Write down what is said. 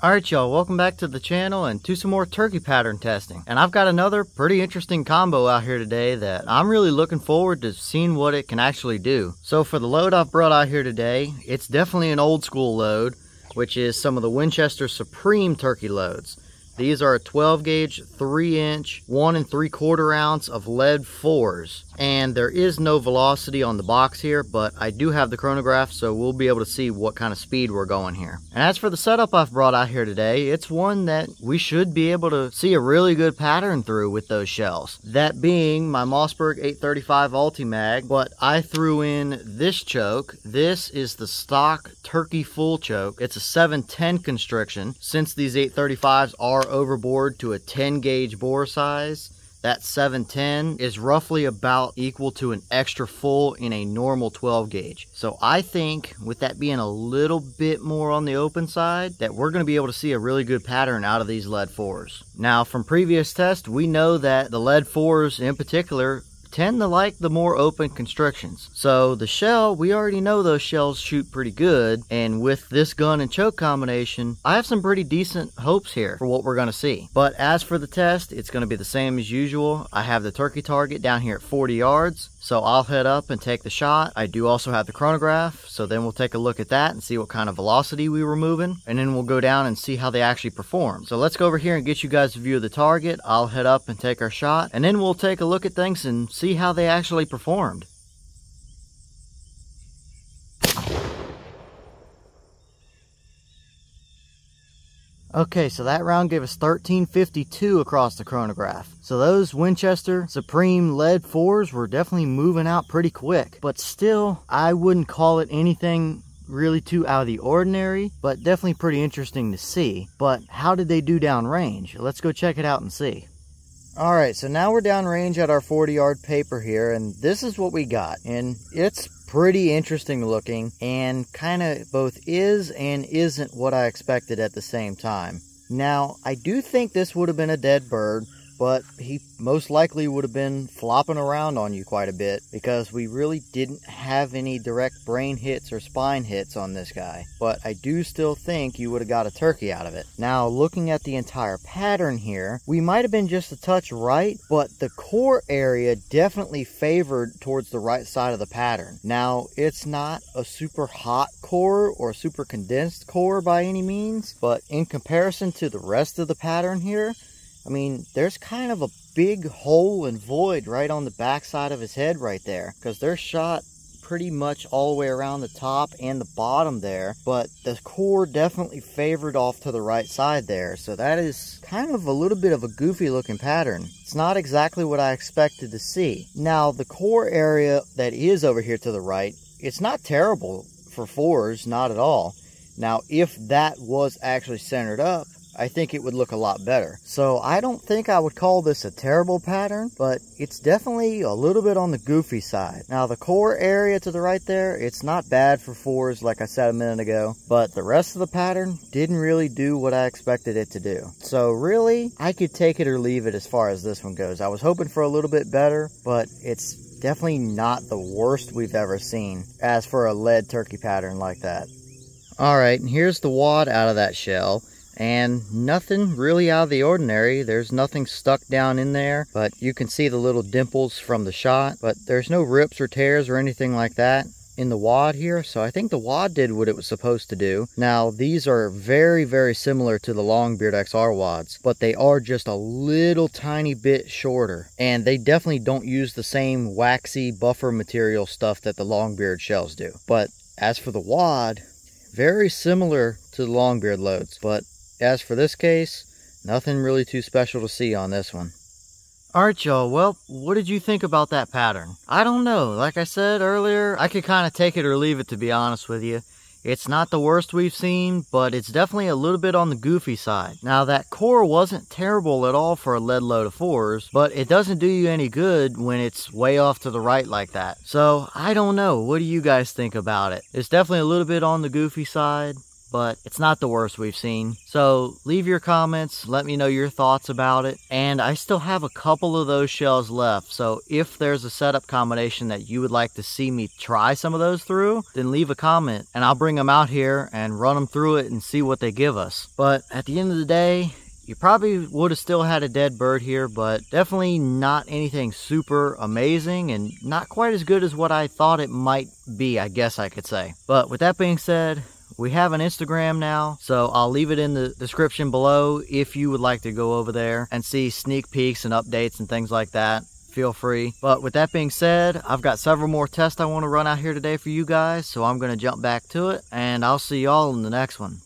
Alright y'all, welcome back to the channel and to some more turkey pattern testing. And I've got another pretty interesting combo out here today that I'm really looking forward to seeing what it can actually do. So for the load I've brought out here today, it's definitely an old school load, which is some of the Winchester Supreme turkey loads. These are a 12 gauge, 3 inch, 1 3/4 ounce of lead 4s. And there is no velocity on the box here, but I do have the chronograph, so we'll be able to see what kind of speed we're going here. And as for the setup I've brought out here today, it's one that we should be able to see a really good pattern through with those shells. That being my Mossberg 835 Ulti-Mag, but I threw in this choke. This is the stock turkey full choke. It's a 710 constriction. Since these 835s are overboard to a 10 gauge bore size, that 710 is roughly about equal to an extra full in a normal 12 gauge. So I think with that being a little bit more on the open side, that we're going to be able to see a really good pattern out of these lead 4s. Now from previous tests, we know that the lead 4s in particular tend to like the more open constrictions. So the shell, we already know those shells shoot pretty good, and with this gun and choke combination, I have some pretty decent hopes here for what we're going to see. But as for the test, it's going to be the same as usual. I have the turkey target down here at 40 yards, so I'll head up and take the shot. I do also have the chronograph, so then we'll take a look at that and see what kind of velocity we were moving, and then we'll go down and see how they actually perform. So let's go over here and get you guys a view of the target. I'll head up and take our shot, and then we'll take a look at things and see how they actually performed. Okay, so that round gave us 1352 across the chronograph. So those Winchester Supreme lead 4s were definitely moving out pretty quick. But still, I wouldn't call it anything really too out of the ordinary, but definitely pretty interesting to see. But how did they do downrange? Let's go check it out and see. Alright, so now we're downrange at our 40-yard paper here, and this is what we got. And it's pretty interesting looking, and kind of both is and isn't what I expected at the same time. Now, I do think this would have been a dead bird, but he most likely would have been flopping around on you quite a bit, because we really didn't have any direct brain hits or spine hits on this guy. But I do still think you would have got a turkey out of it. Now, looking at the entire pattern here, we might have been just a touch right, but the core area definitely favored towards the right side of the pattern. Now, it's not a super hot core or super condensed core by any means, but in comparison to the rest of the pattern here, I mean, there's kind of a big hole and void right on the back side of his head right there, because they're shot pretty much all the way around the top and the bottom there, but the core definitely favored off to the right side there. So that is kind of a little bit of a goofy looking pattern. It's not exactly what I expected to see. Now, the core area that is over here to the right, it's not terrible for 4s, not at all. Now, if that was actually centered up, I think it would look a lot better. So I don't think I would call this a terrible pattern, but it's definitely a little bit on the goofy side. Now the core area to the right there, it's not bad for 4s like I said a minute ago, but the rest of the pattern didn't really do what I expected it to do. So really, I could take it or leave it as far as this one goes. I was hoping for a little bit better, but it's definitely not the worst we've ever seen as for a lead turkey pattern like that. Alright, and here's the wad out of that shell. And nothing really out of the ordinary. There's nothing stuck down in there, but you can see the little dimples from the shot, but there's no rips or tears or anything like that in the wad here. So I think the wad did what it was supposed to do. Now these are very, very similar to the Longbeard XR wads, but they are just a little tiny bit shorter, and they definitely don't use the same waxy buffer material stuff that the Longbeard shells do. But as for the wad, very similar to the Longbeard loads, but as for this case, nothing really too special to see on this one. Alright y'all, well, what did you think about that pattern? I don't know, like I said earlier, I could kind of take it or leave it, to be honest with you. It's not the worst we've seen, but it's definitely a little bit on the goofy side. Now that core wasn't terrible at all for a lead load of 4s, but it doesn't do you any good when it's way off to the right like that. So I don't know, what do you guys think about it? It's definitely a little bit on the goofy side, but it's not the worst we've seen. So leave your comments, let me know your thoughts about it. And I still have a couple of those shells left, so if there's a setup combination that you would like to see me try some of those through, then leave a comment and I'll bring them out here and run them through it and see what they give us. But at the end of the day, you probably would have still had a dead bird here, but definitely not anything super amazing and not quite as good as what I thought it might be, I guess I could say. But with that being said, we have an Instagram now, so I'll leave it in the description below if you would like to go over there and see sneak peeks and updates and things like that. Feel free. But with that being said, I've got several more tests I want to run out here today for you guys, so I'm going to jump back to it, and I'll see y'all in the next one.